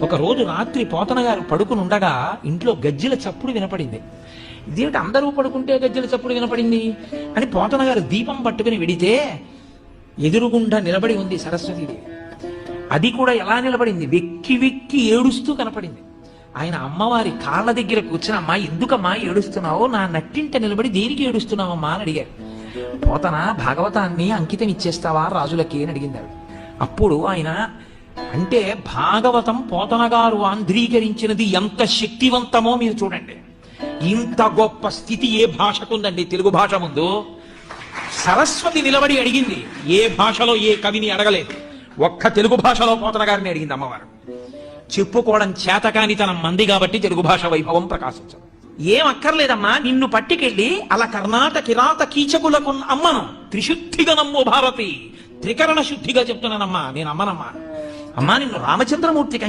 ఒక రోజు రాత్రి పోతన గారు పడుకుని ఉండగా ఇంట్లో గజ్జెల చప్పుడు వినపడింది. ఇదేమిటి అందరూ పడుకుంటే గజ్జెల చప్పుడు వినపడింది అని పోతన గారు దీపం పట్టుకుని విడితే ఎదురుగుండా నిలబడి ఉంది సరస్వతీదేవి. అది కూడా ఎలా నిలబడింది, వెక్కి వెక్కి ఏడుస్తూ కనపడింది. ఆయన అమ్మవారి కాళ్ళ దగ్గర కూర్చుని, అమ్మా ఎందుకమ్మా ఏడుస్తున్నావు, నా నట్టింట నిలబడి దేనికి ఏడుస్తున్నావమ్మా అని అడిగారు. పోతన భాగవతాన్ని అంకితం ఇచ్చేస్తావా రాజులకి అని అడిగింది ఆవిడ. అప్పుడు ఆయన అంటే భాగవతం పోతన గారు ఆంధ్రీకరించినది ఎంత శక్తివంతమో మీరు చూడండి. ఇంత గొప్ప స్థితి ఏ భాషకుందండి తెలుగు భాష ముందు. సరస్వతి నిలబడి అడిగింది, ఏ భాషలో ఏ కవిని అడగలేదు, ఒక్క తెలుగు భాషలో పోతన గారిని అడిగింది అమ్మవారు. చెప్పుకోవడం చేతకాని తన మంది కాబట్టి తెలుగు భాష వైభవం ప్రకాశించదు. ఏం అక్కర్లేదమ్మా, నిన్ను పట్టికెళ్ళి అలా కర్ణాటక కిరాత కీచకులకు అమ్మను, త్రిశుద్ధిగా నమ్ము భారతి, త్రికరణ శుద్ధిగా చెప్తున్నానమ్మా, నేను అమ్మనమ్మా. అమ్మా నిన్ను రామచంద్రమూర్తికి